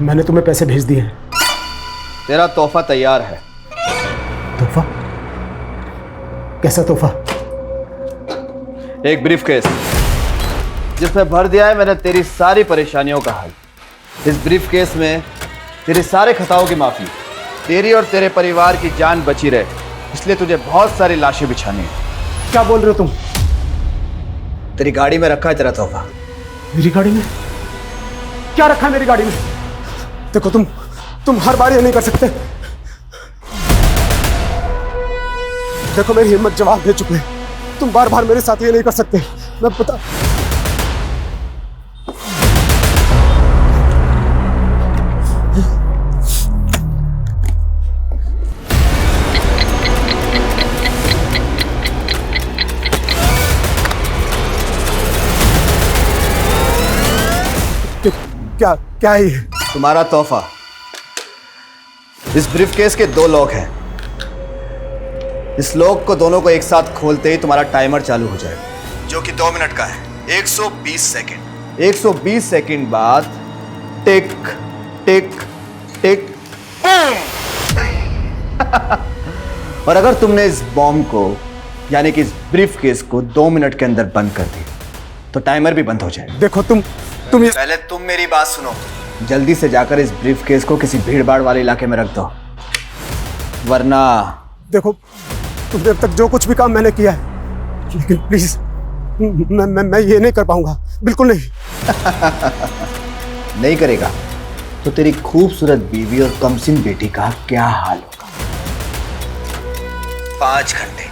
मैंने तुम्हें पैसे भेज दिए हैं। तेरा तोहफा तैयार है। तोहफा? कैसा तोहफा? एक ब्रीफकेस जिसमें भर दिया है मैंने तेरी सारी परेशानियों का हल। इस ब्रीफकेस में तेरे सारे खताओं की माफी, तेरी और तेरे परिवार की जान बची रहे, इसलिए तुझे बहुत सारी लाशें बिछानी है। क्या बोल रहे हो तुम? तेरी गाड़ी में रखा है तेरा तोहफा। मेरी गाड़ी में? क्या रखा है मेरी गाड़ी में? देखो तुम हर बार ये नहीं कर सकते। देखो मेरी हिम्मत जवाब दे चुके हैं, तुम बार बार मेरे साथ ये नहीं कर सकते। मैं पता क्या है ये? तुम्हारा तोहफा। इस ब्रीफकेस के 2 लॉक हैं। इस लॉक को दोनों को एक साथ खोलते ही तुम्हारा टाइमर चालू हो जाएगा, जो कि 2 मिनट का है। 120 सेकंड। 120 सेकंड बाद टिक टिक टिक। और अगर तुमने इस बॉम्ब को यानी कि इस ब्रीफकेस को 2 मिनट के अंदर बंद कर दिया तो टाइमर भी बंद हो जाएगा। देखो तुम पहले तुम मेरी बात सुनो। जल्दी से जाकर इस ब्रीफकेस को किसी भीड़-भाड़ वाले इलाके में रख दो, वरना देखो तुमने अब तक जो कुछ भी काम मैंने किया है, लेकिन प्लीज मैं ये नहीं कर पाऊंगा, बिल्कुल नहीं। नहीं करेगा तो तेरी खूबसूरत बीवी और कमसिन बेटी का क्या हाल होगा? 5 घंटे,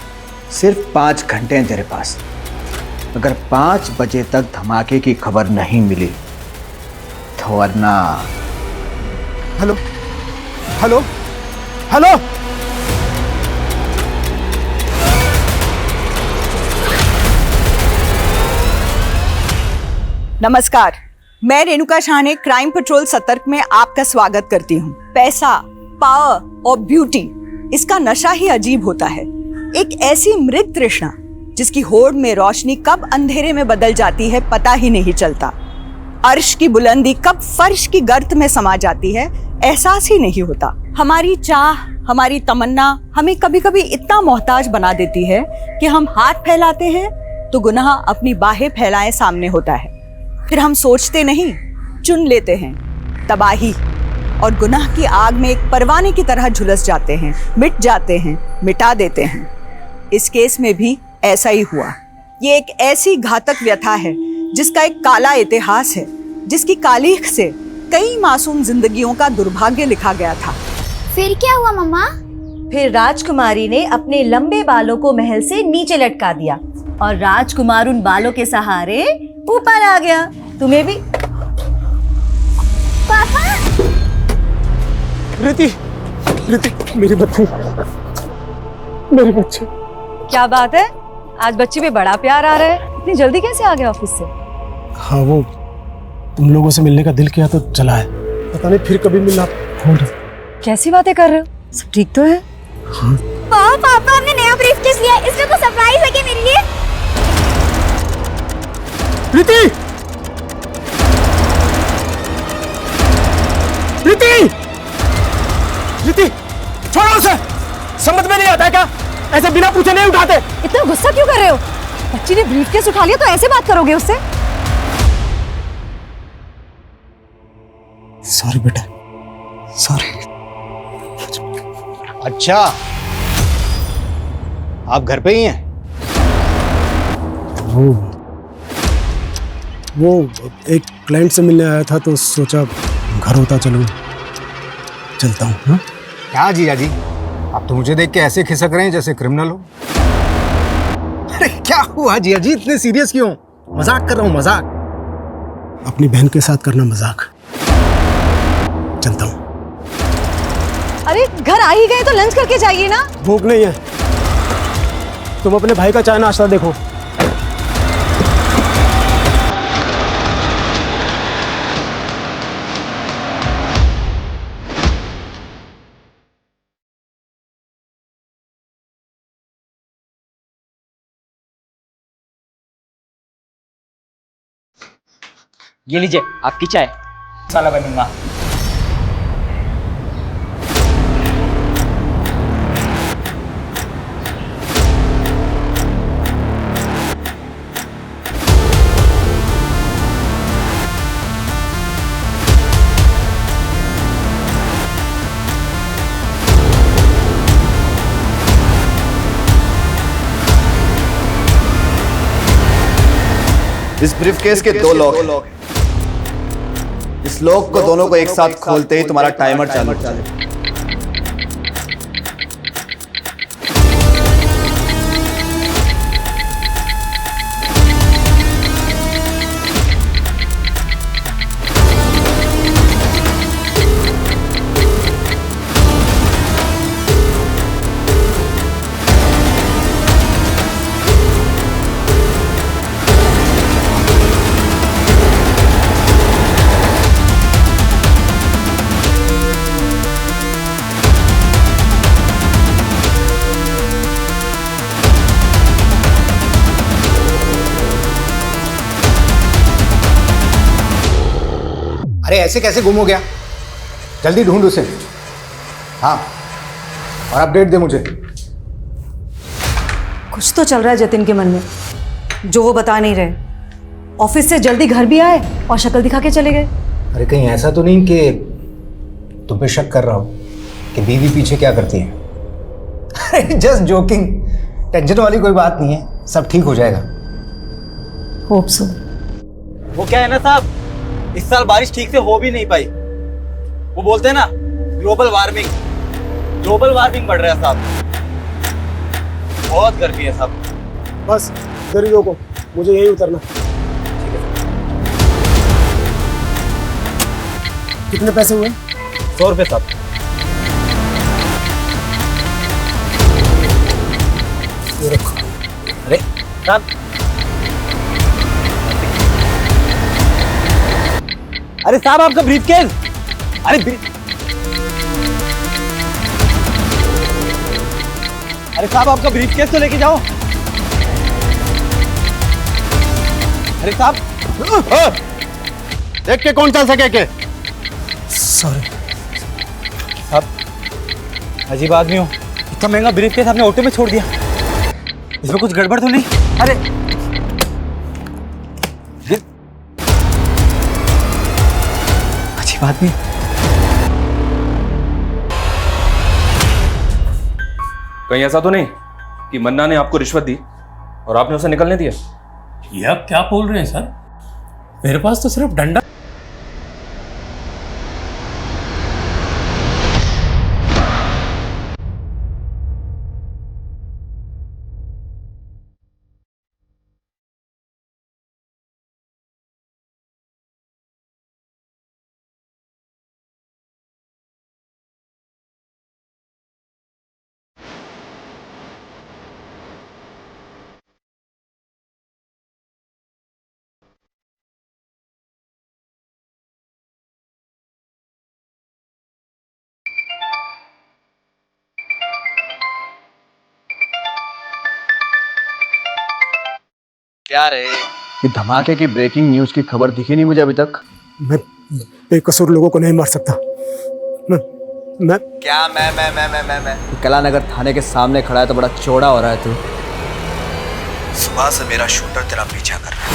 सिर्फ 5 घंटे हैं तेरे पास। अगर 5 बजे तक धमाके की खबर नहीं मिली तो वरना। Hello hello hello. नमस्कार, मैं रेणुका शाह ने क्राइम पेट्रोल सतर्क में आपका स्वागत करती हूँ। पैसा, पावर और ब्यूटी, इसका नशा ही अजीब होता है। एक ऐसी मृग तृष्णा जिसकी होड़ में रोशनी कब अंधेरे में बदल जाती है पता ही नहीं चलता। अर्श की बुलंदी कब फर्श की गर्त में समा जाती है एहसास ही नहीं होता। हमारी चाह, हमारी तमन्ना हमें कभी कभी इतना मोहताज बना देती है कि हम हाथ फैलाते हैं तो गुनाह अपनी बाहें फैलाए सामने होता है। फिर हम सोचते नहीं, चुन लेते हैं तबाही, और गुनाह की आग में एक परवाने की तरह झुलस जाते हैं, मिट जाते हैं, मिटा देते हैं। इस केस में भी ऐसा ही हुआ। ये एक ऐसी घातक व्यथा है जिसका एक काला इतिहास है, जिसकी कालीख से कई मासूम जिंदगियों का दुर्भाग्य लिखा गया था। फिर क्या हुआ मम्मा? फिर राजकुमारी ने अपने लंबे बालों को महल से नीचे लटका दिया और राजकुमार उन बालों के सहारे ऊपर आ गया। तुम्हें भी। पापा! रिति, मेरी बच्ची, मेरी बच्ची। क्या बात है, आज बच्चे पे बड़ा प्यार आ रहा है। इतनी जल्दी कैसे आ गया ऑफिस से? हाँ, वो तुम लोगों से मिलने का दिल किया तो चला है, पता नहीं फिर कभी मिलना होगा। कैसी बातें कर रहे हो? सब ठीक तो है? हाँ। पापा हमने नया ब्रीफकेस लिया है, इसमें कुछ सरप्राइज है क्या मेरे लिए? रिति! छोड़ो उसे! समझ में नहीं आता है क्या? ऐसे बिना पूछे नहीं उठाते। इतना गुस्सा क्यों कर रहे हो? बच्ची ने ब्रीफकेस उठा लिया तो ऐसे बात करोगे उससे? सॉरी बेटा, सॉरी। अच्छा, आप घर पे ही हैं? वो एक क्लाइंट से मिलने आया था तो सोचा घर होता चलता हूँ। हाँ? क्या जीजा जी, आप तो मुझे देख के ऐसे खिसक रहे हैं जैसे क्रिमिनल हो। अरे क्या हुआ जीजा जी, इतने सीरियस क्यों? मजाक कर रहा हूँ, मजाक। अपनी बहन के साथ करना मजाक। चलता हूँ। अरे घर आ ही गए तो लंच करके जाइए ना। भूख नहीं है, तुम अपने भाई का चाय नाश्ता देखो। ये लीजिए आपकी चाय। साला बनूंगा। इस ब्रीफकेस के दो लॉक हैं। इस लॉक को दोनों को एक साथ खोलते ही तुम्हारा टाइमर चालू हो जाएगा। अरे ऐसे कैसे गुम हो गया? जल्दी ढूंढ उसे। हाँ, और अपडेट दे मुझे। कुछ तो चल रहा है जतिन के मन में जो वो बता नहीं रहे। ऑफिस से जल्दी घर भी आए और शक्ल दिखा के चले गए। अरे कहीं ऐसा तो नहीं कि तुम पे शक कर रहा हो कि बीवी पीछे क्या करती है? अरे जस्ट जोकिंग, टेंशन वाली कोई बात नहीं है, सब ठीक हो जाएगा। Hope so. वो क्या है ना साहब, इस साल बारिश ठीक से हो भी नहीं पाई। वो बोलते हैं ना ग्लोबल वार्मिंग बढ़ रहा है साहब। बहुत गर्मी है साहब। बस गरीबों को मुझे यही उतरना। कितने पैसे हुए? 100 रुपये साहब। ये रखो। अरे साहब, अरे साहब आपका ब्रीफकेस। अरे साहब आपका ब्रीफकेस तो लेके जाओ। अरे साहब, देख के कौन चल सके के? सॉरी साहब अजीब आदमी हो, इतना महंगा ब्रीफकेस आपने ऑटो में छोड़ दिया। इसमें कुछ गड़बड़ तो नहीं? अरे अजीब आदमी। कहीं ऐसा तो नहीं कि मन्ना ने आपको रिश्वत दी और आपने उसे निकलने दिया? ये आप क्या बोल रहे हैं सर? मेरे पास तो सिर्फ डंडा। क्या रे, ये धमाके की ब्रेकिंग न्यूज की खबर दिखी नहीं मुझे अभी तक। मैं बेकसूर लोगों को नहीं मार सकता। मैं क्या मैं कलानगर थाने के सामने खड़ा है तो बड़ा चौड़ा हो रहा है तू। सुबह से मेरा शूटर तेरा पीछा कर रहा है।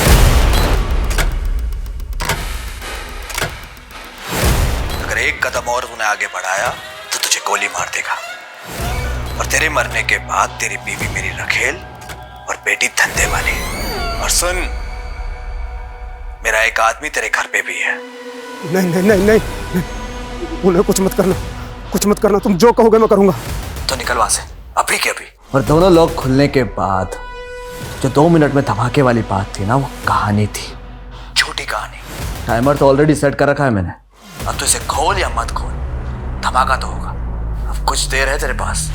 अगर एक कदम और तूने आगे बढ़ाया तो तुझे गोली मार देगा, और तेरे मरने के बाद तेरी बीवी मेरी रखेल और बेटी धंधे वाली। और सुन, मेरा एक आदमी तेरे घर पे भी है। नहीं नहीं नहीं नहीं, नहीं। उन्हें कुछ मत करना, तुम जो कहोगे मैं करूंगा। तो निकल वहां से अभी के अभी। और दोनों लोग खुलने के बाद जो 2 मिनट में धमाके वाली बात थी ना, वो कहानी थी, झूठी कहानी। टाइमर तो ऑलरेडी सेट कर रखा है मैंने। अब तो इसे खोल या मत खोल, धमाका तो होगा। अब कुछ देर है तेरे पास,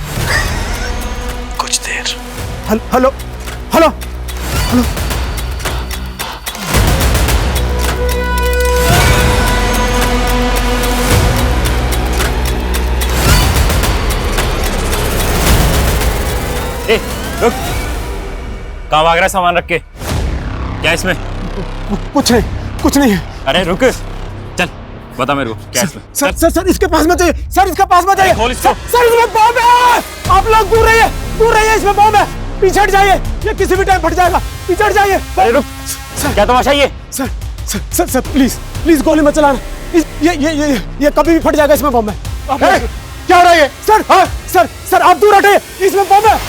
कुछ देर। Hello hello hello. रुक, कहाँ भाग रहा है सामान रख के? क्या इसमें? कुछ नहीं है। अरे रुक, चल बता मेरे को क्या इसमें? सर इसके पास मत जाइए। सर इसके पास मत जाइए। खोल इसको। सर इसमें बॉम्ब है। आप लोग दूर रहिए, इसमें बॉम्ब है। पीछे हट जाइए, ये किसी भी टाइम फट जाएगा। पीछे हट जाइए। अरे रुक, क्या तमाशा ये? सर प्लीज गोली मत चलाना। ये कभी भी फट जाएगा, इसमें बॉम्ब है। क्या हो रहा है? सर आप दूर हटिए, इसमें बॉम्ब है।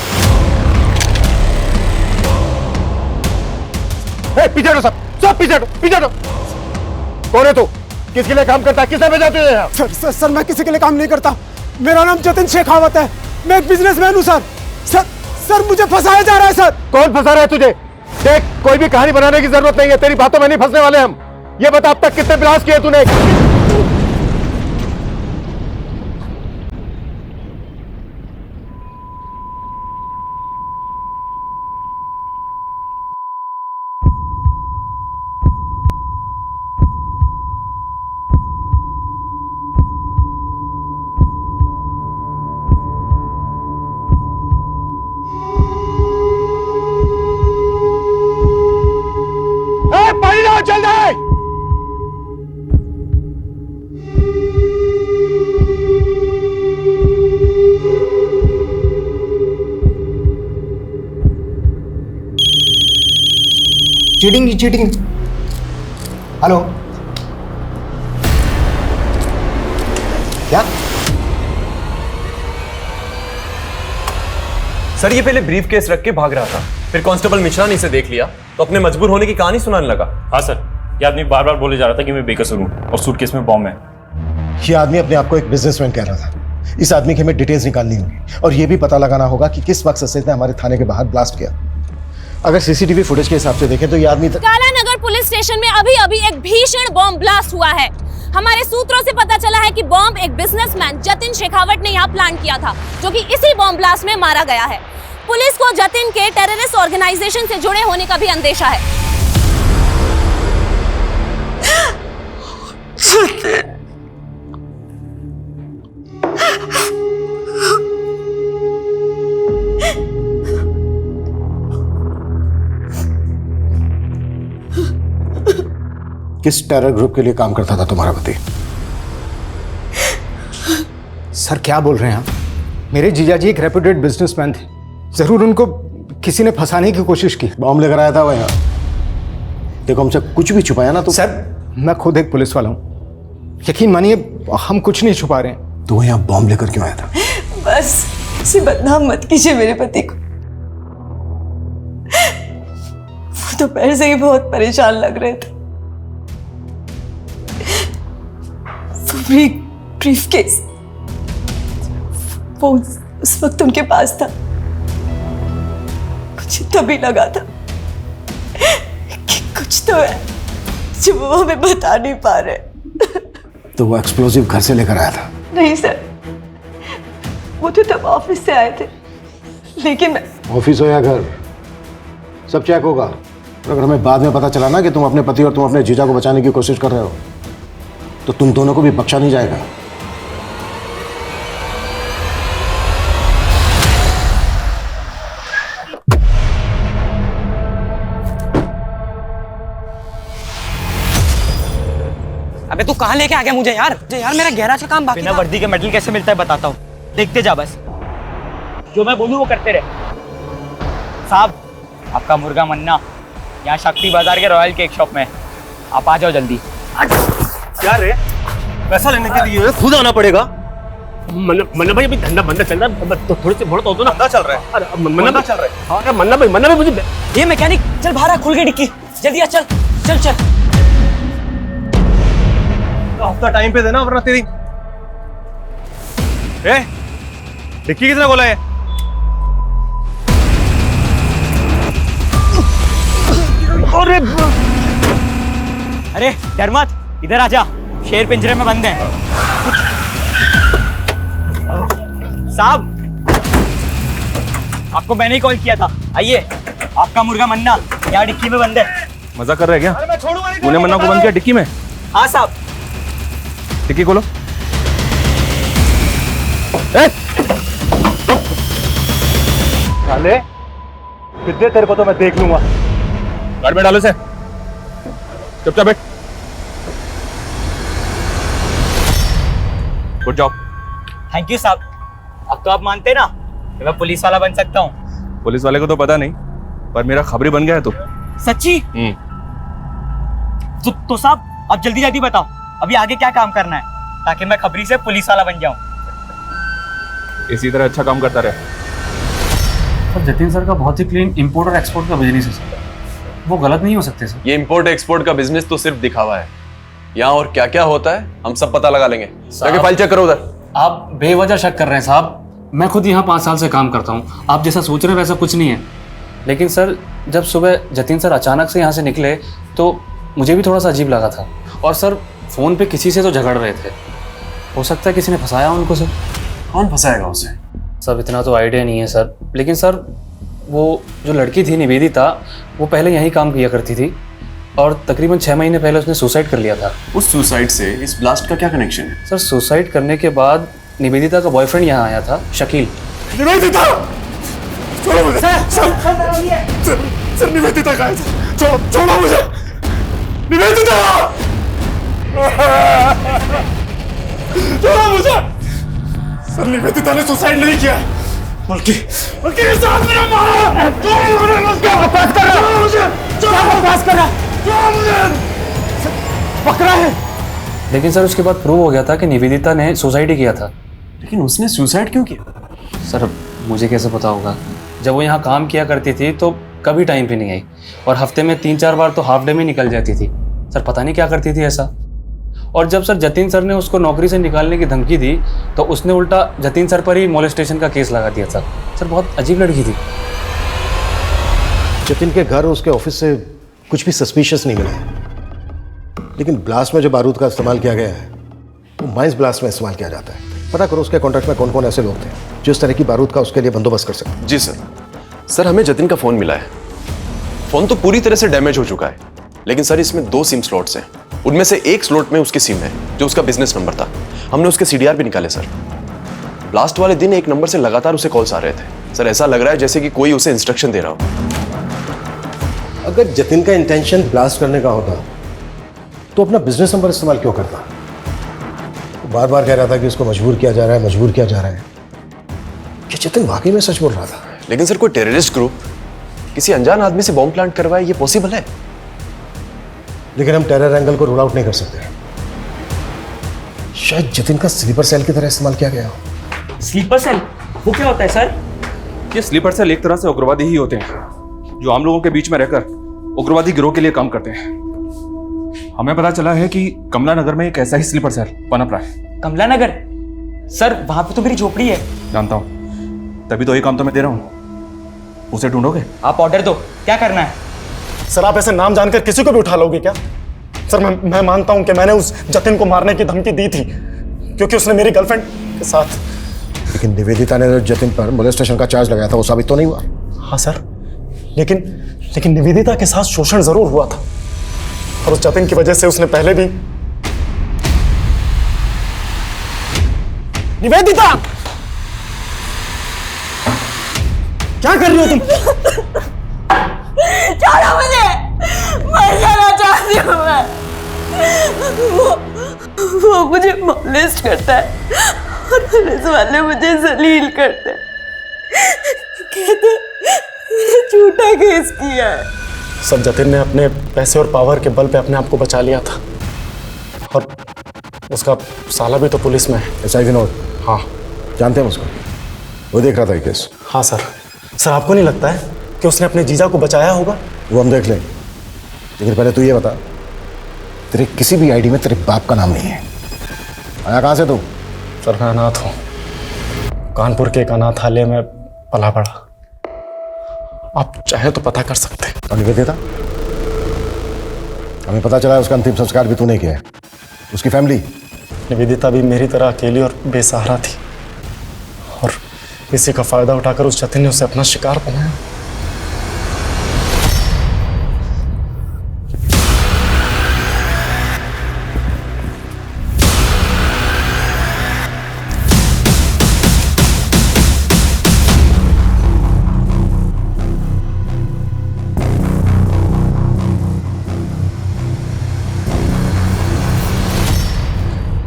पीछे हटो सब, पीछे हटो, पीछे हटो। कौन है तू? किसके लिए काम करता है? किसने भेजा तुझे यहाँ? सर मैं किसी के लिए काम नहीं करता। मेरा नाम जतिन शेखावत है। मैं एक बिजनेसमैन हूँ सर। सर मुझे फंसाया जा रहा है सर। कौन फंसा रहा है तुझे? देख, कोई भी कहानी बनाने की जरूरत नहीं है, तेरी बातों में नहीं फंसने वाले हम। ये बता, अब तक कितने ब्लास्ट किए तूने? पानी लाओ, चल रहा है। Cheating cheating. हेलो, क्या? सर ये पहले ब्रीफ केस रख के भाग रहा था, फिर कांस्टेबल मिश्रा ने इसे देख लिया तो अपने मजबूर होने की कहानी सुनाने लगा। हाँ सर, ये आदमी बार बार बोले जा रहा था कि मैं बेकसूर हूँ और सूटकेस में बॉम्ब है। ये आदमी अपने आप को एक बिजनेसमैन कह रहा था। इस आदमी की हमें डिटेल्स निकालनी होगी और ये भी पता लगाना होगा कि किस वक्त से इसने हमारे थाने के बाहर ब्लास्ट किया। अगर सीसीटीवी फुटेज के हिसाब से देखें तो ये आदमी काला नगर पुलिस स्टेशन में अभी अभी एक भीषण बॉम्ब ब्लास्ट हुआ है। हमारे सूत्रों से पता चला है कि बॉम्ब एक बिजनेसमैन जतिन शेखावत ने यहाँ प्लान किया था, जो कि इसी बॉम्ब ब्लास्ट में मारा गया है। पुलिस को जतिन के टेररिस्ट ऑर्गेनाइजेशन से जुड़े होने का भी अंदेशा है। किस टेरर ग्रुप के लिए काम करता था तुम्हारा पति? सर क्या बोल रहे हैं आप? मेरे जीजाजी एक रेप्यूटेड बिजनेसमैन थे। जरूर उनको किसी ने फंसाने की कोशिश की। बॉम्ब लेकर आया था वह यहाँ। देखो, हमसे कुछ भी छुपाया ना तो। सर मैं खुद एक पुलिस वाला हूँ, यकीन मानिए हम कुछ नहीं छुपा रहे हैं। तो वह यहाँ बॉम्ब लेकर क्यों आया था? बस उसे बदनाम मत कीजिए मेरे पति को। वो तो पहले से ही बहुत परेशान लग रहे थे। ब्रीफकेस वो उस वक्त उनके पास था। मुझे तभी लगा था कि कुछ तो है जो वो हमें बता नहीं पा रहे। तो वो एक्सप्लोजिव घर से लेकर आया था? नहीं सर, वो तो तब ऑफिस से आए थे, लेकिन मैं... ऑफिस हो या घर, सब चेक होगा। अगर हमें बाद में पता चला ना कि तुम अपने पति और तुम अपने जीजा को बचाने की कोशिश कर रहे हो तो तुम दोनों को भी बख्शा नहीं जाएगा। अबे तू कहाँ लेके आ गया मुझे यार? मेरा गैराज का काम बाकी बिना वर्दी के मेडल कैसे मिलता है बताता हूँ, देखते जा बस। जो मैं बोलूँ वो करते रहे। साहब, आपका मुर्गा मन्ना यहाँ शक्ति बाजार के रॉयल केक शॉप में, आप आ जाओ जल्दी। क्या रे, पैसा लेने के लिए खुद आना पड़ेगा? मन्ना भाई अभी धंधा बंदा चल रहा है, तो थोड़े से बहुत तो ना चल रहा है। अरे मन्ना चल रहा है। हाँ मन्ना भाई मुझे ये मैकेनिक चल बाहर खुल गई डिक्की, जल्दी आ, चल चल चल। हफ्ता टाइम पे देना वरना तेरी। डिक्की किसने खोला है? अरे डर मत, इधर आ जा, शेर पिंजरे में बंद है। साहब, आपको मैंने ही कॉल किया था। आइए, आपका मुर्गा मन्ना यहाँ डिक्की में बंद है। मजा कर रहा है क्या? तूने मन्ना को बंद किया डिक्की में? हाँ साहब। डिक्की खोलो। साले, कितने तेरे को तो मैं देख लूंगा। गाड़ी में डालो से, चुपचाप बैठ। Good job. थैंक यू साहब। अब तो आप मानते ना कि मैं पुलिस वाला बन सकता हूँ? पुलिस वाले को तो पता नहीं, पर मेरा खबरी बन गया है तू। सच्ची? तो साहब अब जल्दी जल्दी बताओ, अभी आगे क्या काम करना है ताकि मैं खबरी से पुलिस वाला बन जाऊं। इसी तरह अच्छा काम करता रहे। सर जतिन सर का बहुत ही क्लीन इंपोर्ट और एक्सपोर्ट का बिजनेस है सर। वो गलत नहीं हो सकते सर। ये इंपोर्ट एक्सपोर्ट का बिजनेस तो सिर्फ दिखावा है। यहाँ और क्या क्या होता है हम सब पता लगा लेंगे। जाके फाइल चेक करो उधर। आप बेवजह शक कर रहे हैं साहब। मैं खुद यहाँ 5 साल से काम करता हूँ, आप जैसा सोच रहे हैं वैसा कुछ नहीं है। लेकिन सर जब सुबह जतिन सर अचानक से यहाँ से निकले तो मुझे भी थोड़ा सा अजीब लगा था। और सर फ़ोन पे किसी से तो झगड़ रहे थे, हो सकता है किसी ने फंसाया उनको। सर कौन फंसाएगा उसे? सब इतना तो आइडिया नहीं है सर। लेकिन सर वो जो लड़की थी निवेदिता, वो पहले यहीं काम किया करती थी और तकरीबन 6 महीने पहले उसने सुसाइड कर लिया था। उस सुसाइड से इस ब्लास्ट का क्या कनेक्शन है? सर सुसाइड करने के बाद निवेदिता का बॉयफ्रेंड यहाँ आया था, शकील। निवेदिता! छोड़ो मुझे! सर निवेदिता कहाँ है? छोड़ो मुझे! निवेदिता! छोड़ो मुझे! सर निवेदिता ने सुसाइड नहीं किया, बल्कि इस आदमी ने मारा! छोड़ो मुझे! क्या बकवास कर रहा है? क्या बकवास कर रहा है? छोड़ो मुझे! पकड़ा है। लेकिन सर उसके बाद प्रूव हो गया था कि निवेदिता ने सुसाइड ही किया था। लेकिन उसने सुसाइड क्यों किया? सर मुझे कैसे पता होगा? जब वो यहाँ काम किया करती थी तो कभी टाइम पे नहीं आई और हफ्ते में 3-4 बार तो हाफ डे में निकल जाती थी। सर पता नहीं क्या करती थी ऐसा। और जब सर जतिन सर ने उसको नौकरी से निकालने की धमकी दी तो उसने उल्टा जतिन सर पर ही मोलेस्टेशन का केस लगा दिया था। सर बहुत अजीब लड़की थी। जतिन के घर उसके ऑफिस से कुछ भी सस्पिशियस नहीं मिला, लेकिन ब्लास्ट में जो बारूद का इस्तेमाल किया गया है वो माइंस ब्लास्ट में इस्तेमाल किया जाता है। पता करो उसके कॉन्ट्रैक्ट में कौन कौन ऐसे लोग थे जो इस तरह की बारूद का उसके लिए बंदोबस्त कर सकते। जी सर। सर हमें जतिन का फोन मिला है। फोन तो पूरी तरह से डैमेज हो चुका है, लेकिन सर इसमें 2 सिम स्लॉट्स हैं। उनमें से एक स्लॉट में उसकी सिम है जो उसका बिजनेस नंबर था। हमने उसके CDR भी निकाले सर। लास्ट वाले दिन एक नंबर से लगातार उसे कॉल्स आ रहे थे। सर ऐसा लग रहा है जैसे कि कोई उसे इंस्ट्रक्शन दे रहा हो। अगर जतिन का इंटेंशन ब्लास्ट करने का होता तो अपना बिजनेस नंबर इस्तेमाल क्यों करता? वो बार बार कह रहा था कि उसको मजबूर किया जा रहा है, मजबूर किया जा रहा है। कि जतिन वाकई में सच बोल रहा था? लेकिन सर कोई टेररिस्ट ग्रुप किसी अनजान आदमी से बॉम्ब प्लांट करवाए, ये पॉसिबल है? लेकिन हम टेरर एंगल को रूल आउट नहीं कर सकते। शायद जतिन का स्लीपर सेल की तरह इस्तेमाल किया गया हो। स्लीपर सेल वो क्या होता है सर? ये स्लीपर सेल एक तरह से उग्रवादी ही होते हैं जो आम लोगों के बीच में रहकर उग्रवादी गिरोह के लिए काम करते हैं। हमें पता चला है कि कमला नगर में एक ऐसा ही स्लीपर सेल पनप रहा है। कमला नगर? सर वहां पे तो मेरी झोपड़ी है। जानता हूँ, तभी तो ये काम तो मैं दे रहा हूँ। उसे ढूंढोगे? आप ऑर्डर दो, क्या करना है? सर आप ऐसे नाम जानकर किसी को भी उठा लोगे क्या? सर मैं मानता हूं कि मैंने उस जतिन को मारने की धमकी दी थी क्योंकि उसने मेरी गर्लफ्रेंड के साथ। लेकिन निवेदिता ने जतिन पर मोलेस्टेशन का चार्ज लगाया था, वो साबित तो नहीं हुआ? हाँ सर, लेकिन निवेदिता के साथ शोषण जरूर हुआ था और उस जतिन की वजह से उसने पहले भी। निवेदिता क्या कर रही हो तुम? छोड़ो मुझे, मर जाना चाहती हूँ मैं। वो मुझे मोलेस्ट करता है और पुलिस वाले मुझे जलील करते हैं। कहते मैंने झूठा केस किया है। सब जतिन ने अपने पैसे और पावर के बल पे अपने आप को बचा लिया था और उसका साला भी तो पुलिस में है। ऐसा ही विनोद? हाँ जानते हैं उसको, वो देख रहा था ये केस। हाँ सर आपको नहीं लगता है कि उसने अपने जीजा को बचाया होगा? वो हम देख लेंगे, लेकिन पहले तू ये बता, तेरे किसी भी आईडी में तेरे बाप का नाम नहीं है। आया कहाँ से तू? सर मैं अनाथ हूँ, कानपुर के एक अनाथालय में पला पड़ा। आप चाहे तो पता कर सकते हैं। और निवेदिता? हमें पता चला है उसका अंतिम संस्कार भी तूने किया है। उसकी फैमिली? निवेदिता भी मेरी तरह अकेली और बेसहारा थी और इसी का फायदा उठाकर उस जतिन ने उसे अपना शिकार बनाया।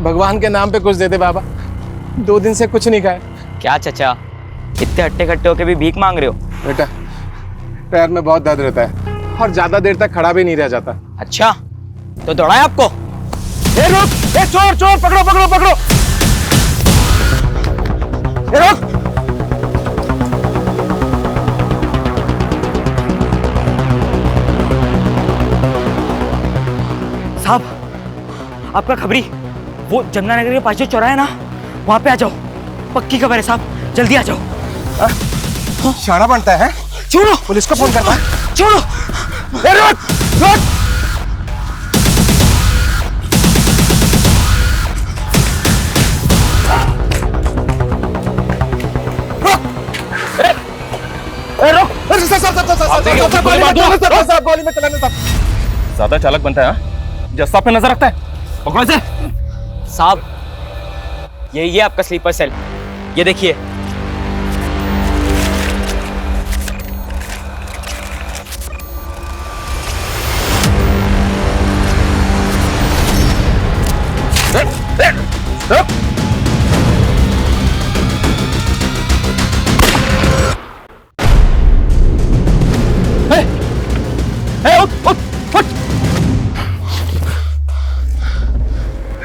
भगवान के नाम पे कुछ दे दे बाबा, 2 दिन से कुछ नहीं खाया। क्या चचा, इतने हट्टे खट्टे होके भी भीख मांग रहे हो? बेटा पैर में बहुत दर्द रहता है और ज्यादा देर तक खड़ा भी नहीं रह जाता। अच्छा तो दौड़ाए आपको? ए रुक, ए चोर चोर, पकड़ो पकड़ो पकड़ो, ए रुक। आपका खबरी वो जमुना नगर के पास जो चौराहा है ना, वहां पे आ जाओ। पक्की खबर है साहब, जल्दी आ जाओ। शाना बनता है? छोड़ो, पुलिस को फोन करना है। छोड़ो। ज्यादा चालक बनता है हाँ? जस्ता पे नजर रखता है, पकड़ो इसे। साहब ये आपका स्लीपर सेल, ये देखिए।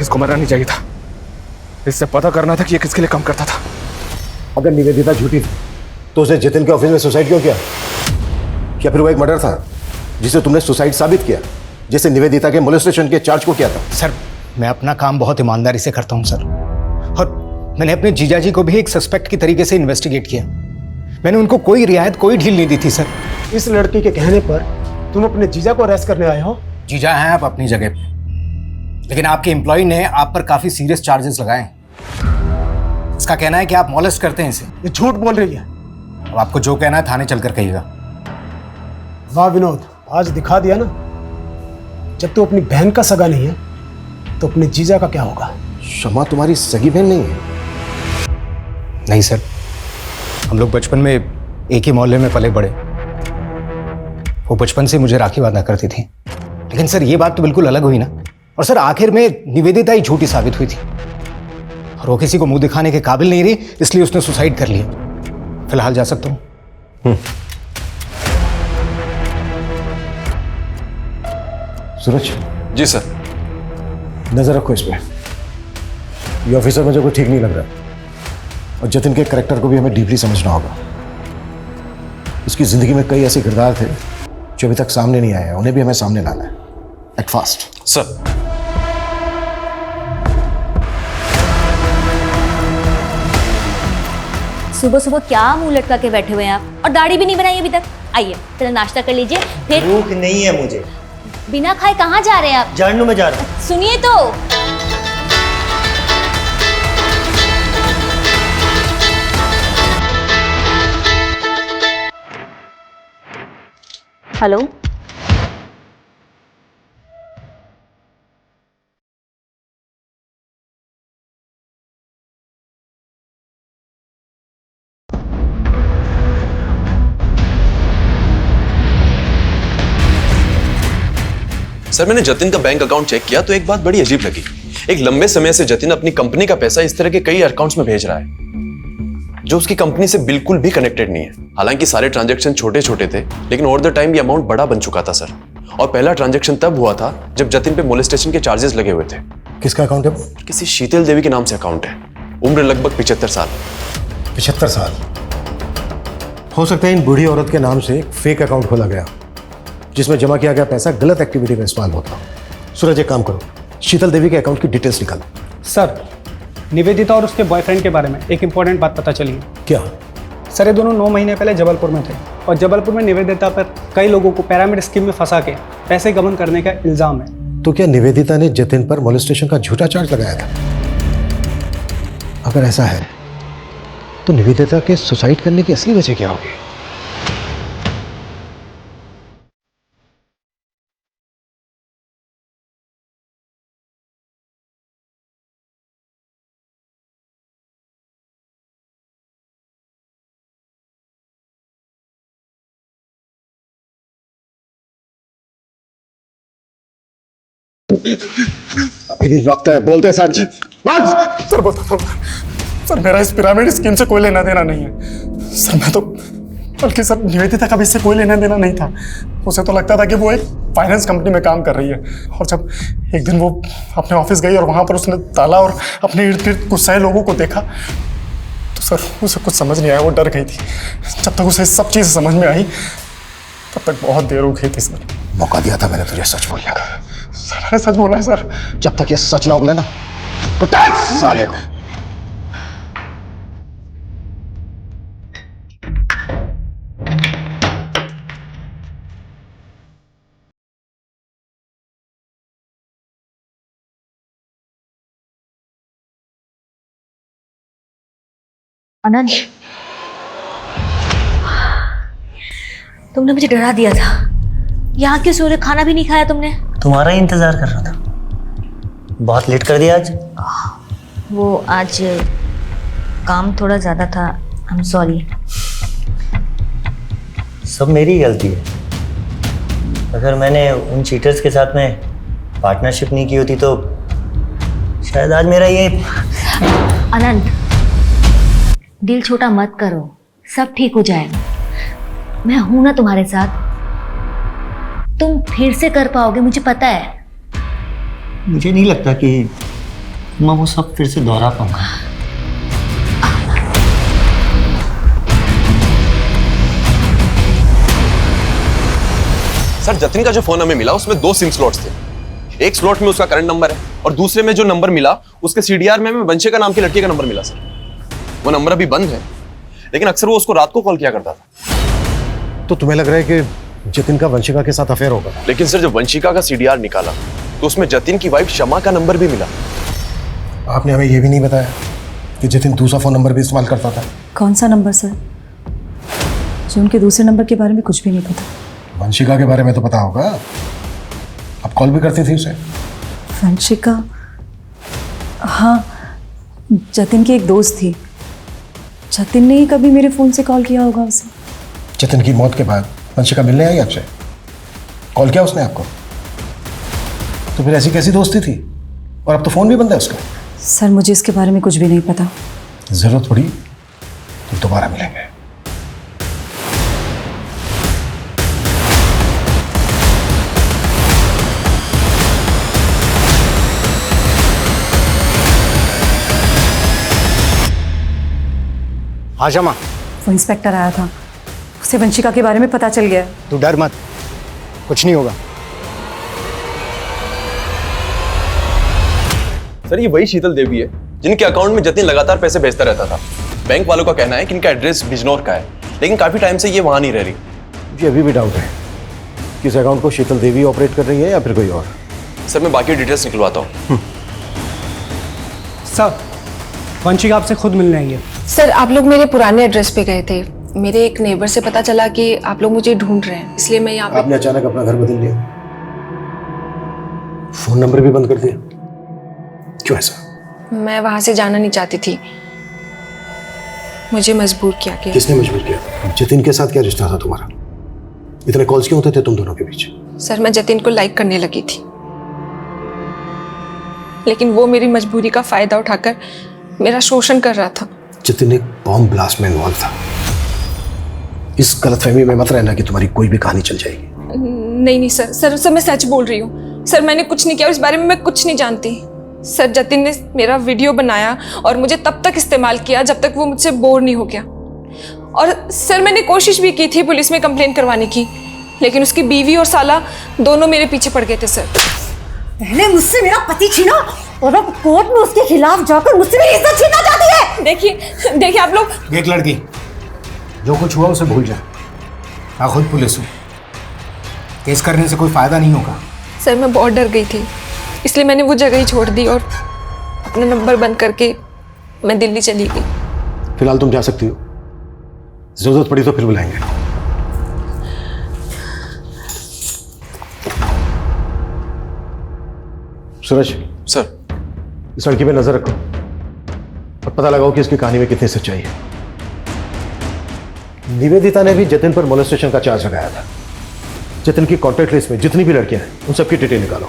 इसको मरना नहीं चाहिए था, इससे पता करना था कि ये किसके लिए काम करता था। अगर निवेदिता झूठी थी तो उसने जतिन के ऑफिस में सुसाइड क्यों किया? क्या फिर वो एक मर्डर था जिसे तुमने सुसाइड साबित किया, जैसे निवेदिता के मोलेस्टेशन के चार्ज को किया था? सर मैं अपना काम बहुत ईमानदारी से करता हूँ सर, और मैंने अपने जीजाजी को भी एक सस्पेक्ट की तरीके से इन्वेस्टिगेट किया। मैंने उनको कोई रियायत, कोई ढील नहीं दी थी सर। इस लड़की के कहने पर तुम अपने जीजा को अरेस्ट करने आए हो? जीजा हैं आप अपनी जगह पे, लेकिन आपके एम्प्लॉय ने आप पर काफी सीरियस चार्जेस लगाए हैं। इसका कहना है कि आप मॉलेस्ट करते हैं इसे। ये झूठ बोल रही है। अब आपको जो कहना है थाने चलकर कहिएगा। वाह विनोद, आज दिखा दिया ना, जब तू अपनी बहन का सगा नहीं है तो अपने जीजा का क्या होगा? शमा तुम्हारी सगी बहन नहीं है? नहीं सर, हम लोग बचपन में एक ही मोहल्ले में पले बड़े। वो बचपन से मुझे राखी बांधा करती थी। लेकिन सर ये बात तो बिल्कुल अलग हुई ना। और सर आखिर में निवेदिता ही झूठी साबित हुई थी, और वो किसी को मुंह दिखाने के काबिल नहीं रही, इसलिए उसने सुसाइड कर लिया। फिलहाल जा सकता हूं? सूरज। जी सर। नजर रखो इस पे। ये ऑफिसर मुझे कोई ठीक नहीं लग रहा, और जतिन के कैरेक्टर को भी हमें डीपली समझना होगा। उसकी जिंदगी में कई ऐसे किरदार थे जो अभी तक सामने नहीं आए हैं, उन्हें भी हमें सामने लाना है। Act fast. सर। सुबह सुबह क्या मुंह लटका के बैठे हुए हैं आप, और दाढ़ी भी नहीं बनाई अभी तक। आइए पहले नाश्ता कर लीजिए, फिर। भूख नहीं है मुझे। बिना खाए कहाँ जा रहे हैं आप? जानू में जा रहा हूँ। सुनिए तो। हेलो, सर मैंने जतिन का बैंक अकाउंट चेक किया तो एक बात बड़ी अजीब लगी। एक लंबे समय से जतिन अपनी कंपनी का पैसा इस तरह के कई अकाउंट्स में भेज रहा है जो उसकी कंपनी से बिल्कुल भी कनेक्टेड नहीं है। हालांकि सारे ट्रांजैक्शन छोटे छोटे थे, लेकिन ओवर द टाइम ये अमाउंट बड़ा बन चुका था सर। और पहला ट्रांजैक्शन तब हुआ था जब जतिन पे मोलेस्टेशन के चार्जेस लगे हुए थे। किसका अकाउंट है? किसी शीतल देवी के नाम से अकाउंट है। उम्र लगभग 75 साल। 75 साल? हो सकता है इन बूढ़ी औरत के नाम से एक फेक अकाउंट खोला गया जिसमें जमा किया गया पैसा गलत एक्टिविटी में इस्तेमाल होता। सूरज एक काम करो, शीतल देवी के अकाउंट की डिटेल्स निकालो। सर निवेदिता और उसके बॉयफ्रेंड के बारे में एक इंपॉर्टेंट बात पता चली है। क्या? सर ये दोनों 9 महीने पहले जबलपुर में थे, और जबलपुर में निवेदिता पर कई लोगों को पिरामिड स्कीम में फंसा के पैसे गबन करने का इल्जाम है। तो क्या निवेदिता ने जतिन पर मोलेस्टेशन का झूठा चार्ज लगाया था? अगर ऐसा है तो निवेदिता के सुसाइड करने की असली वजह क्या होगी? अभी वक्त है, बोलते हैं सर। सर बोलता सर, मेरा इस पिरामिड स्कीम से कोई लेना देना नहीं है सर। मैं तो बल्कि सर निवेदिता का भी इससे कोई लेना देना नहीं था। उसे तो लगता था कि वो एक फाइनेंस कंपनी में काम कर रही है, और जब एक दिन वो अपने ऑफिस गई और वहां पर उसने ताला और अपने इर्द गिर्द गुस्साए लोगों को देखा तो सर उसे कुछ समझ नहीं आया। वो डर गई थी। जब तक उसे सब चीज़ समझ में आई तब तक बहुत देर हो गई थी सर। मौका दिया था मैंने तुझे सच बोलने का, सर मैंने सच बोला है सर। जब तक ये सच ना बोले ना तो साले को। अनंत, तुमने मुझे डरा दिया था। यहाँ क्यों सो रहे? खाना भी नहीं खाया तुमने? तुम्हारा ही इंतजार कर रहा था। बहुत लेट कर दिया आज। वो आज काम थोड़ा ज़्यादा था। I am sorry. सब मेरी गलती है। अगर मैंने उन चीटर्स के साथ में पार्टनरशिप नहीं की होती तो शायद आज मेरा ये। अनंत, दिल छोटा मत करो, सब ठीक हो जाएगा। मैं हूं ना तुम्हारे साथ। तुम फिर से कर पाओगे, मुझे पता है। मुझे नहीं लगता कि मैं वो सब फिर से दोहरा पाऊंगा। सर जतिन का जो फोन हमें मिला उसमें 2 सिम स्लॉट्स थे। एक स्लॉट में उसका करंट नंबर है और दूसरे में जो नंबर मिला उसके सीडीआर में हमें वंशिका नाम की लड़की का नंबर मिला। सर वो नंबर अभी बंद है, लेकिन अक्सर वो उसको रात को कॉल किया करता था। तो तुम्हें लग रहा है कि जतिन का वंशिका के साथ अफेयर होगा? लेकिन सर जब वंशिका का सीडीआर निकाला तो उसमें जतिन की वाइफ शमा का नंबर भी मिला। आपने हमें यह भी नहीं बताया कि जतिन दूसरा फोन नंबर भी इस्तेमाल करता था। कौन सा नंबर सर? जो उनके दूसरे नंबर के बारे में कुछ भी नहीं पता। वंशिका के बारे में तो पता होगा, आप कॉल भी करती थी उसे। वंशिका? हाँ, जतिन की एक दोस्त थी। जतिन ने ही कभी मेरे फ़ोन से कॉल किया होगा उसे। जतिन की मौत के बाद वंशिका मिलने आई आपसे? कॉल किया उसने आपको? तो फिर ऐसी कैसी दोस्ती थी? और अब तो फ़ोन भी बंद है उसका। सर मुझे इसके बारे में कुछ भी नहीं पता। ज़रूरत पड़ी तो दोबारा मिलेंगे। हाँ शमा। वो इंस्पेक्टर आया था, उसे वंशिका के बारे में पता चल गया। तू डर मत, कुछ नहीं होगा। सर ये वही शीतल देवी है जिनके अकाउंट में जतिन लगातार पैसे भेजता रहता था। बैंक वालों का कहना है कि इनका एड्रेस बिजनौर का है, लेकिन काफी टाइम से ये वहां नहीं रह रही। मुझे अभी भी डाउट है कि इस अकाउंट को शीतल देवी ऑपरेट कर रही है या फिर कोई और। सर मैं बाकी डिटेल्स निकलवाता हूँ। सर वंशिका आपसे खुद मिलने आई है। सर आप लोग मेरे पुराने एड्रेस पे गए थे। मेरे एक नेबर से पता चला कि आप लोग मुझे ढूंढ रहे हैं, इसलिए मैं यहाँ पे। आपने अचानक अपना घर बदल लिया, फोन नंबर भी बंद कर दिया, क्यों ऐसा? मैं वहां से जाना नहीं चाहती थी, मुझे मजबूर किया गया। किसने मजबूर किया? जतिन के साथ क्या रिश्ता था तुम्हारा? इतने कॉल्स क्यों होते थे तुम दोनों के बीच? सर मैं जतिन को लाइक करने लगी थी, लेकिन वो मेरी मजबूरी का फायदा उठाकर मेरा शोषण कर रहा था। जतिन एक बॉम्ब ब्लास्ट में इन्वॉल्व था। इस गलतफहमी में मत रहना कि तुम्हारी कोई भी कहानी चल जाएगी। नहीं नहीं सर मैं सच बोल रही हूँ। सर मैंने कुछ नहीं किया, इस बारे में मैं कुछ नहीं जानती। सर जतिन ने मेरा वीडियो बनाया और मुझे तब तक इस्तेमाल किया जब तक वो मुझसे बोर नहीं हो गया। और सर मैंने कोशिश भी की थी पुलिस में कंप्लेंट करवाने की, लेकिन उसकी बीवी और साला दोनों मेरे पीछे पड़ गए थे। सर पहले मुझसे मेरा पति छीना और अब कोर्ट में उसके खिलाफ जाकर मुझसे मेरी इज्जत छीनना चाहती है। देखिए आप लोग। देख लड़की, जो कुछ हुआ उसे भूल जा। मैं खुद पुलिस हूँ, केस करने से कोई फायदा नहीं होगा। सर मैं बहुत डर गई थी, इसलिए मैंने वो जगह ही छोड़ दी और अपना नंबर बंद करके मैं दिल्ली चली गई। फिलहाल तुम जा सकती हो, जरूरत पड़ी तो फिर बुलाएंगे। सूरज सर, इस लड़की पे नजर रखो और पता लगाओ कि इसकी कहानी में कितनी सच्चाई है। निवेदिता ने भी जतिन पर मोलेस्टेशन का चार्ज लगाया था। जतिन की कॉन्टैक्ट लिस्ट में जितनी भी लड़कियां हैं उन सबकी डिटेल निकालो।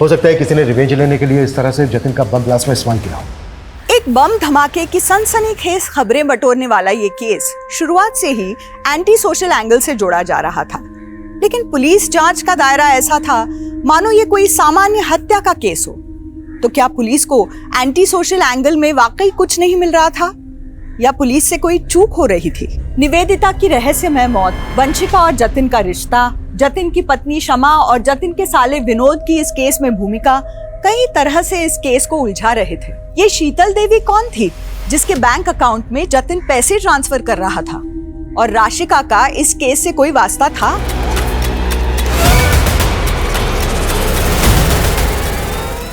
हो सकता है किसी ने रिवेंज लेने के लिए इस तरह से जतिन का बम ब्लास्ट में इस्तेमाल किया हो। एक बम धमाके की सनसनीखेज खबरें बटोरने वाला ये केस शुरुआत से ही एंटी सोशल एंगल से जोड़ा जा रहा था, लेकिन पुलिस जांच का दायरा ऐसा था मानो ये कोई सामान्य हत्या का केस हो। तो क्या पुलिस को एंटी सोशल एंगल में वाकई कुछ नहीं मिल रहा था, या पुलिस से कोई चूक हो रही थी? निवेदिता की रहस्यमय मौत, वंशिका और जतिन का रिश्ता, जतिन की पत्नी शमा और जतिन के साले विनोद की इस केस में भूमिका कई तरह से इस केस को उलझा रहे थे। ये शीतल देवी कौन थी जिसके बैंक अकाउंट में जतिन पैसे ट्रांसफर कर रहा था, और राशिका का इस केस से कोई वास्ता था?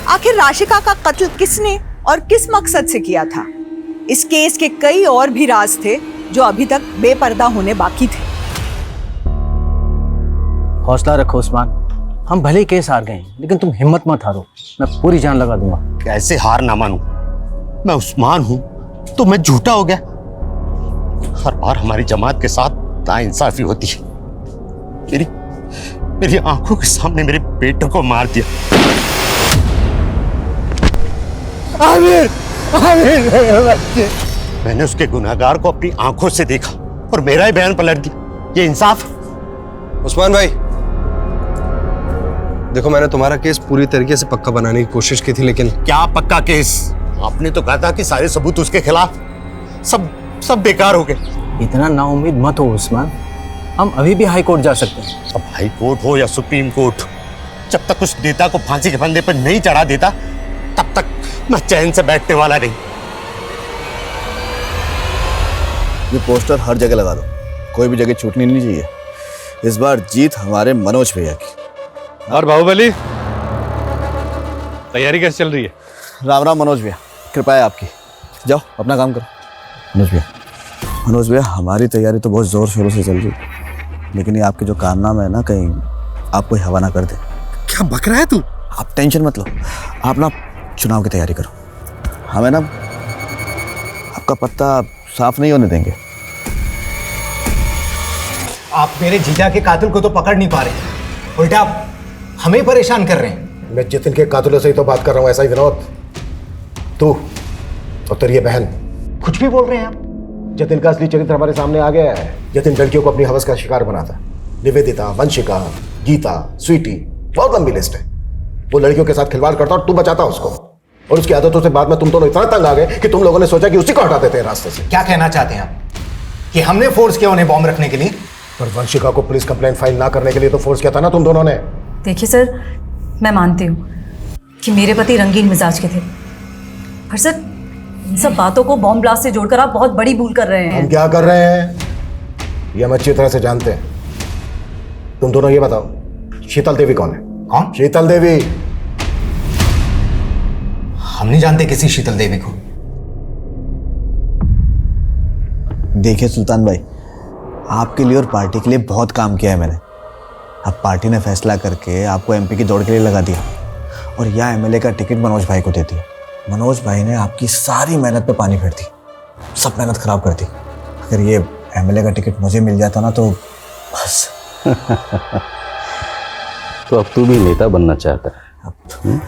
आखिर राशिका का कत्ल किसने और किस मकसद से किया था? इस केस के कई और भी राज थे जो अभी तक बेपर्दा होने बाकी थे। हौसला रखो उस्मान, हम भले ही केस हार गए लेकिन तुम हिम्मत मत हारो, मैं पूरी जान लगा दूंगा। कैसे हार ना मानूं? मैं उस्मान हूं तो मैं झूठा हो गया? हर बार हमारी जमात के साथ नाइंसाफी होती है। मेरी आंखों के सामने मेरे बेटे को मार दिया। आमिर, मैंने उसके गुनहगार को अपनी आंखों से देखा और मेरा ही बयान पलट दिया। ये इंसाफ? उस्मान भाई देखो, मैंने तुम्हारा केस पूरी तरीके से पक्का बनाने की कोशिश की थी, लेकिन क्या पक्का केस? आपने तो कहा था कि सारे सबूत उसके खिलाफ, सब बेकार हो गए। इतना नाउम्मीद मत हो उस्मान, हम अभी भी हाई कोर्ट जा सकते हैं। अब हाई कोर्ट हो या सुप्रीम कोर्ट, जब तक उस नेता को फांसी के फंदे पर नहीं चढ़ा देता तब तक मैं चैन से बैठने वाला नहीं। ये पोस्टर हर जगह लगा दो, कोई भी जगह छूटनी नहीं चाहिए। इस बार जीत हमारे मनोज भैया की। और बाहुबली, तैयारी कैसे चल रही है? राम राम मनोज भैया, कृपा है आपकी। जाओ अपना काम करो। मनोज भैया हमारी तैयारी तो बहुत जोर शोरों से चल रही है, लेकिन ये आपके जो कारनामे है ना, कहीं आप कोई हवा ना कर दे। क्या बक रहा है तू? आप टेंशन मत लो, आप ना चुनाव की तैयारी करो। हमें ना आपका पत्ता साफ नहीं होने देंगे। आप मेरे जीजा के कातिल को तो पकड़ नहीं पा रहे, उल्टा आप हमें परेशान कर रहे हैं। मैं जतिन के कातिलों से ही तो बात कर रहा हूँ। ऐसा ही विनोद, तू और तेरी ये बहन कुछ भी बोल रहे हैं आप। जतिन का असली चरित्र हमारे सामने आ गया है। जतिन लड़कियों को अपनी हवस का शिकार बनाता। निवेदिता, वंशिका, गीता, स्वीटी, बहुत लंबी लिस्ट है। वो लड़कियों के साथ खिलवाड़ करता और तू बचाता उसको, और उसकी आदतों से बाद में तुम दोनों इतना तंग आ गए कि तुम लोगों ने सोचा कि उसी को हटा देते हैं रास्ते से। क्या कहना चाहते हैं आप कि हमने फोर्स किया उन्हें बॉम्ब रखने के लिए? पर वंशिका को पुलिस कंप्लेंट फाइल ना करने के लिए तो फोर्स किया था ना तुम दोनों ने। देखिए सर, मैं मानती हूँ कि मेरे पति रंगीन मिजाज के थे, पर सर इन सब बातों को बॉम्ब ब्लास्ट से जोड़कर आप बहुत बड़ी भूल कर रहे हैं। हम क्या कर रहे हैं ये हम अच्छी तरह से जानते हैं। तुम दोनों ये बताओ, शीतल देवी कौन है? कौन? शीतल देवी। हम नहीं जानते किसी शीतल देवी को। देखिए सुल्तान भाई, आपके लिए और पार्टी के लिए बहुत काम किया है मैंने। अब पार्टी ने फैसला करके आपको एमपी की दौड़ के लिए लगा दिया और यहाँ एमएलए का टिकट मनोज भाई को दे दिया। मनोज भाई ने आपकी सारी मेहनत पे पानी फेर दी, सब मेहनत खराब कर दी। अगर ये एमएलए का टिकट मुझे मिल जाता ना तो बस। तो अब तू भी नेता बनना चाहता है?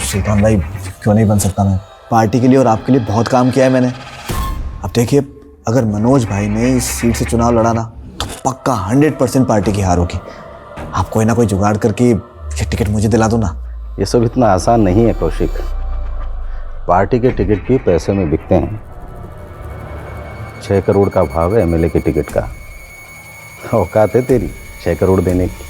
सुल्तान भाई क्यों नहीं बन सकता मैं? पार्टी के लिए और आपके लिए बहुत काम किया है मैंने। अब देखिए, अगर मनोज भाई ने इस सीट से चुनाव लड़ा ना तो पक्का 100% पार्टी की हार होगी। आप कोई ना कोई जुगाड़ करके ये टिकट मुझे दिला दो ना। ये सब इतना आसान नहीं है कौशिक। पार्टी के टिकट भी पैसे में बिकते हैं। 6 करोड़ का भाव है एमएलए के टिकट का। औकात है तेरी 6 करोड़ देने की?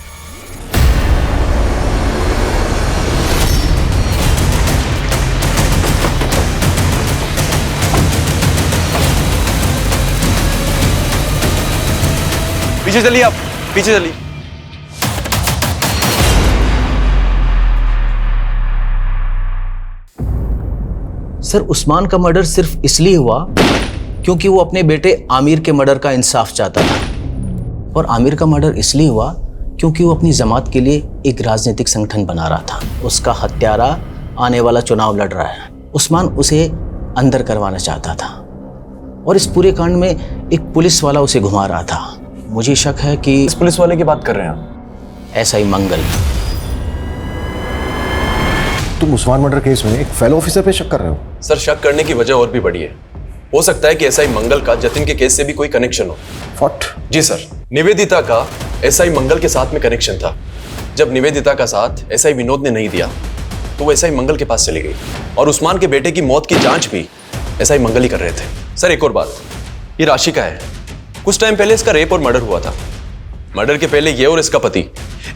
पीछे चलिए, आप पीछे चलिए। सर, उस्मान का मर्डर सिर्फ इसलिए हुआ क्योंकि वो अपने बेटे आमिर के मर्डर का इंसाफ चाहता था, और आमिर का मर्डर इसलिए हुआ क्योंकि वो अपनी जमात के लिए एक राजनीतिक संगठन बना रहा था। उसका हत्यारा आने वाला चुनाव लड़ रहा है। उस्मान उसे अंदर करवाना चाहता था, और इस पूरे कांड में एक पुलिस वाला उसे घुमा रहा था। मुझे शक है कि इस पुलिस वाले की बात कर रहे हैं आप? एसआई मंगल। तुम उस्मान मर्डर केस में एक फेलो ऑफिसर पे शक कर रहे हो? सर, शक करने की वजह और भी बड़ी है। हो सकता है कि एसआई मंगल का जतिन के केस से भी कोई कनेक्शन हो। व्हाट? जी सर, निवेदिता का एसआई मंगल के साथ में कनेक्शन था। जब निवेदिता का साथ एसआई विनोद ने नहीं दिया तो वो एसआई मंगल के पास चली गई, और उस्मान के बेटे की मौत की जांच भी एसआई मंगल ही कर रहे थे। सर, एक और बात, ये राशिका है। कुछ टाइम पहले इसका रेप और मर्डर हुआ था। मर्डर के पहले ये और इसका पति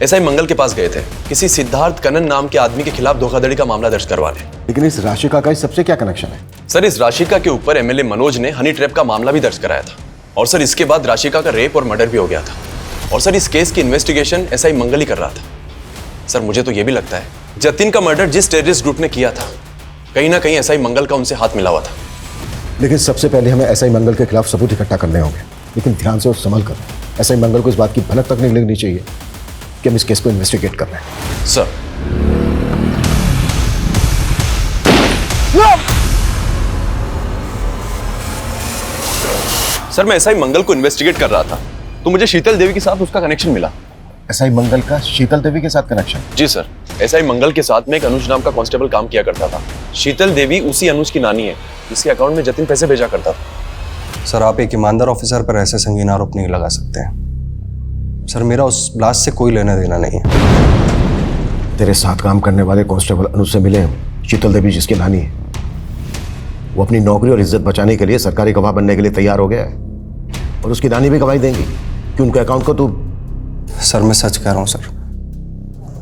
एसआई मंगल के पास गए थे किसी सिद्धार्थ कनन नाम के आदमी के खिलाफ धोखाधड़ी का मामला दर्ज करवाने। लेकिन इस राशिका का इस सबसे क्या कनेक्शन है? सर, इस राशिका के ऊपर एमएलए मनोज ने हनी ट्रैप का मामला भी दर्ज कराया था और सर इसके बाद राशिका का रेप और मर्डर भी हो गया था और सर इस केस की इन्वेस्टिगेशन एसआई मंगल ही कर रहा था। सर मुझे तो यह भी लगता है जतिन का मर्डर जिस टेररिस्ट ग्रुप ने किया था कहीं ना कहीं एसआई मंगल का उनसे हाथ मिला हुआ था। लेकिन सबसे पहले हमें एसआई मंगल के खिलाफ सबूत इकट्ठा करने होंगे, लेकिन ध्यान से और संभल कर। एसआई मंगल को इस बात की भनक तक नहीं लगनी चाहिए कि हम इस केस को इन्वेस्टिगेट कर रहे हैं। सर मैं एसआई मंगल को इन्वेस्टिगेट कर रहा था तो मुझे शीतल देवी के साथ उसका कनेक्शन मिला। एसआई मंगल का शीतल देवी के साथ कनेक्शन? जी सर, एसआई मंगल के साथ में एक अनुज नाम का कांस्टेबल काम किया करता था। शीतल देवी उसी अनुज की नानी है जिसके अकाउंट में जतिन पैसे भेजा करता था। सर आप एक ईमानदार ऑफिसर पर ऐसे संगीन आरोप नहीं लगा सकते हैं। सर मेरा उस ब्लास्ट से कोई लेना देना नहीं है। तेरे साथ काम करने वाले कांस्टेबल अनुज से मिले हम, शीतल देवी जिसकी नानी है। वो अपनी नौकरी और इज्जत बचाने के लिए सरकारी गवाह बनने के लिए तैयार हो गया है और उसकी नानी भी गवाही देंगी कि उनके अकाउंट को तू। सर मैं सच कह रहा हूँ सर,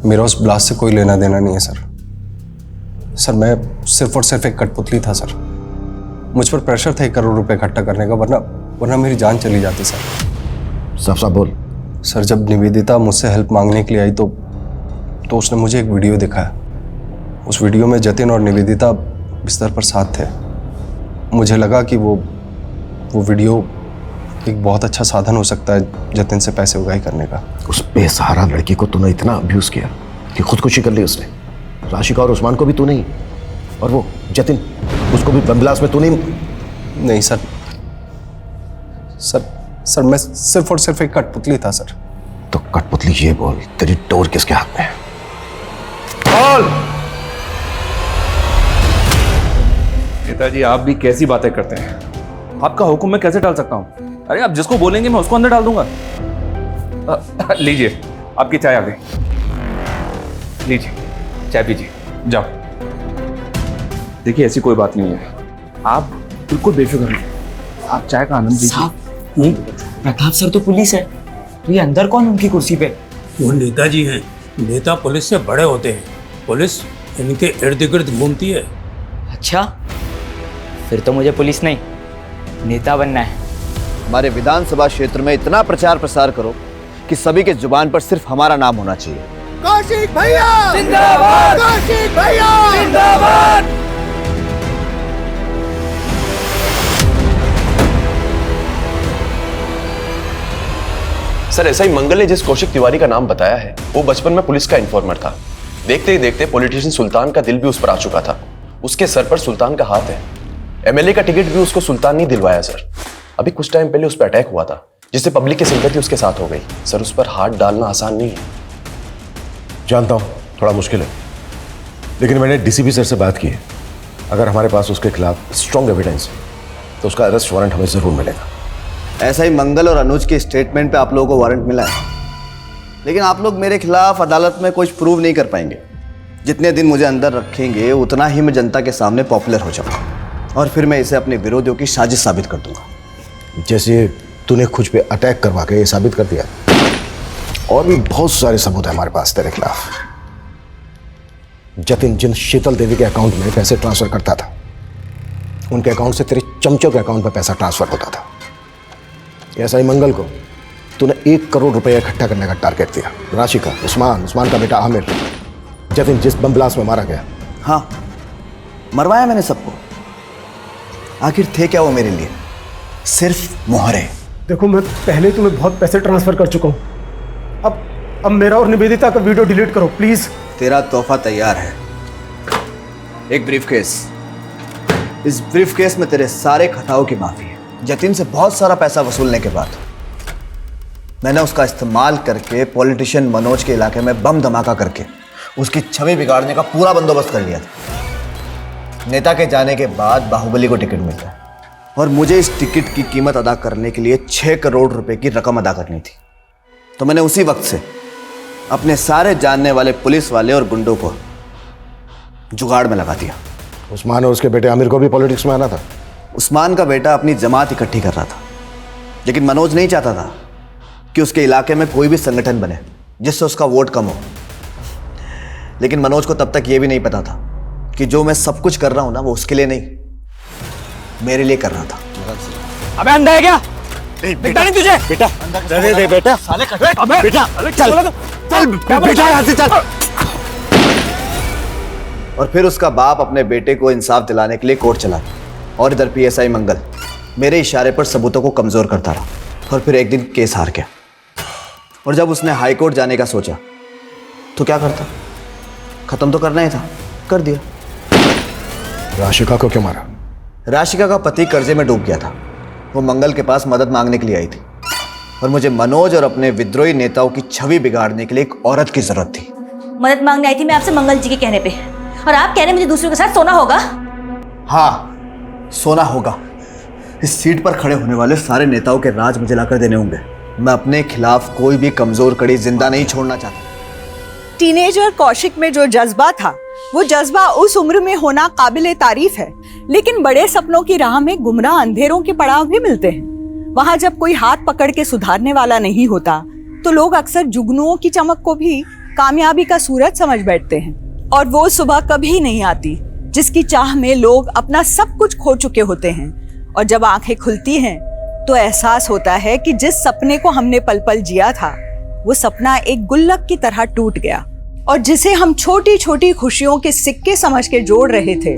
मेरा उस ब्लास्ट से कोई लेना देना नहीं है सर। सर मैं सिर्फ और सिर्फ एक कठपुतली था सर। मुझ पर प्रेशर था 1 करोड़ रुपए इकट्ठा करने का, वरना मेरी जान चली जाती सर। साफ साफ बोल। सर जब निवेदिता मुझसे हेल्प मांगने के लिए आई तो उसने मुझे एक वीडियो दिखाया। उस वीडियो में जतिन और निवेदिता बिस्तर पर साथ थे। मुझे लगा कि वो वीडियो एक बहुत अच्छा साधन हो सकता है जतिन से पैसे उगाही करने का। उस बेसहारा लड़की को तूने इतना अब्यूज किया कि खुदकुशी कर ली उसने। राशिका और उस्मान को भी तू नहीं, और वो जतिन उसको भी बम ब्लास्ट में तू नहीं। नहीं सर, सर मैं सिर्फ और सिर्फ एक कठपुतली था सर। तो कठपुतली ये बोल, तेरी डोर किसके हाथ में है? बोल। पिताजी आप भी कैसी बातें करते हैं? आपका हुक्म मैं कैसे टाल सकता हूं? अरे आप जिसको बोलेंगे मैं उसको अंदर डाल दूंगा। लीजिए आपकी चाय आ गई, लीजिए चाय पीजिए, जाओ। देखिए ऐसी कोई बात नहीं है, आप बिल्कुल बेफिक्र रहिए, आप चाय का आनंद लीजिए। प्रताप सर तो पुलिस है, तो ये अंदर कौन उनकी कुर्सी पे? वो नेताजी हैं। नेता पुलिस से बड़े होते हैं, पुलिस इनके इर्द गिर्द घूमती है। अच्छा, फिर तो मुझे पुलिस नहीं नेता बनना है। हमारे विधानसभा क्षेत्र में इतना प्रचार प्रसार करो कि सभी के जुबान पर सिर्फ हमारा नाम होना चाहिए। कौशिक भैया जिंदाबाद, कौशिक भैया जिंदाबाद। सर एसआई मंगल ने जिस कौशिक तिवारी का नाम बताया है वो बचपन में पुलिस का इन्फॉर्मर था। देखते ही देखते पॉलिटिशियन सुल्तान का दिल भी उस पर आ चुका था। उसके सर पर सुल्तान का हाथ है। एमएलए का टिकट भी उसको सुल्तान नहीं दिलवाया सर। अभी कुछ टाइम पहले उस पर अटैक हुआ था जिससे पब्लिक की सिंपैथी उसके साथ हो गई। सर उस पर हाथ डालना आसान नहीं है। जानता हूं थोड़ा मुश्किल है, लेकिन मैंने डीसीपी सर से बात की है। अगर हमारे पास उसके खिलाफ स्ट्रॉन्ग एविडेंस तो उसका अरेस्ट वारंट हमें जरूर मिलेगा। ऐसा ही मंगल और अनुज के स्टेटमेंट पे आप लोगों को वारंट मिला है, लेकिन आप लोग मेरे खिलाफ अदालत में कुछ प्रूव नहीं कर पाएंगे। जितने दिन मुझे अंदर रखेंगे उतना ही मैं जनता के सामने पॉपुलर हो जाऊंगा और फिर मैं इसे अपने विरोधियों की साजिश साबित कर दूंगा। जैसे तूने खुद पे अटैक करवा के ये साबित कर दिया, और भी बहुत सारे सबूत है हमारे पास तेरे खिलाफ। जतिन जिन शीतल देवी के अकाउंट में पैसे ट्रांसफर करता था, उनके अकाउंट से तेरे चमचों के अकाउंट में पैसा ट्रांसफर होता था। ऐसा ही मंगल को तूने 1 करोड़ रुपए इकट्ठा करने का टारगेट दिया। राशिका, उस्मान का बेटा आमिर, जतिन जिस बम ब्लास्ट में मारा गया। हाँ, मरवाया मैंने सबको। आखिर थे क्या वो मेरे लिए? सिर्फ मोहरे। देखो मैं पहले ही तुम्हें बहुत पैसे ट्रांसफर कर चुका हूं। अब मेरा और निवेदिता का वीडियो डिलीट करो प्लीज। तेरा तोहफा तैयार है, एक ब्रीफकेस। इस ब्रीफकेस में तेरे सारे खताओं की माफी है। जतिन से बहुत सारा पैसा वसूलने के बाद मैंने उसका इस्तेमाल करके पॉलिटिशियन मनोज के इलाके में बम धमाका करके उसकी छवि बिगाड़ने का पूरा बंदोबस्त कर लिया था। नेता के जाने के बाद बाहुबली को टिकट मिलता है और मुझे इस टिकट की कीमत अदा करने के लिए 6 करोड़ रुपए की रकम अदा करनी थी। तो मैंने उसी वक्त से अपने सारे जानने वाले पुलिस वाले और गुंडों को जुगाड़ में लगा दिया। उस्मान और उसके बेटे आमिर को भी पॉलिटिक्स में आना था। उस्मान का बेटा अपनी जमात इकट्ठी कर रहा था, लेकिन मनोज नहीं चाहता था कि उसके इलाके में कोई भी संगठन बने जिससे उसका वोट कम हो। लेकिन मनोज को तब तक यह भी नहीं पता था कि जो मैं सब कुछ कर रहा हूं ना, वो उसके लिए नहीं, मेरे लिए कर रहा था। अबे अंधा है क्या? दिखता नहीं तुझे? बेटा दे बेटा, साले अबे बेटा चल बेटा यहाँ से चल। और फिर उसका बाप अपने बेटे को इंसाफ दिलाने के लिए कोर्ट चला गया और इधर पीएसआई मंगल मेरे इशारे पर सबूतों को कमजोर करता रहा और फिर एक दिन केस हार गया। और जब उसने हाई कोर्ट जाने का सोचा तो क्या करता, खत्म तो करना ही था, कर दिया। राशिका को क्यों मारा? राशिका का पति कर्जे में डूब गया था। वो मंगल के पास मदद मांगने के लिए आई थी और मुझे मनोज और अपने विद्रोही नेताओं की छवि बिगाड़ने के लिए एक औरत की जरूरत थी। मदद मांगने आई थी मैं आपसे मंगल जी के कहने पे, और आप कह रहे मुझे दूसरों के साथ सोना होगा? हाँ, सोना होगा। इस सीट पर खड़े होने वाले सारे नेताओं के राज मुझे लाकर देने होंगे। मैं अपने खिलाफ कोई भी कमजोर कड़ी जिंदा नहीं छोड़ना चाहता। टीनेजर कौशिक में जो जज्बा था, वो जज्बा उस उम्र में होना काबिले तारीफ है, लेकिन बड़े सपनों की राह में गुमराह अंधेरों के पड़ाव भी मिलते हैं। वहां जब कोई हाथ पकड़ के सुधारने वाला नहीं होता तो लोग अक्सर जुगनुओं की चमक को भी कामयाबी का सूरज समझ बैठते हैं। और वो सुबह कभी नहीं आती जिसकी चाह में लोग अपना सब कुछ खो चुके होते हैं, और जब आंखें खुलती हैं तो एहसास होता है कि जिस सपने को हमने पल पल जिया था, वो सपना एक गुल्लक की तरह टूट गया, और जिसे हम छोटी छोटी खुशियों के सिक्के समझ के जोड़ रहे थे,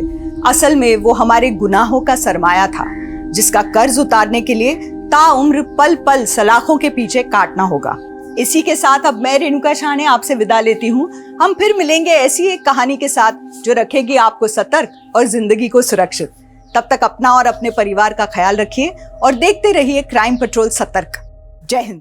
असल में वो हमारे गुनाहों का सरमाया था, जिसका कर्ज उतारने के लिए ताउम्र पल पल सलाखों के पीछे काटना होगा। इसी के साथ अब मैं रेणुका शाहने आपसे विदा लेती हूँ। हम फिर मिलेंगे ऐसी एक कहानी के साथ जो रखेगी आपको सतर्क और जिंदगी को सुरक्षित। तब तक अपना और अपने परिवार का ख्याल रखिए और देखते रहिए क्राइम पेट्रोल सतर्क। जय हिंद।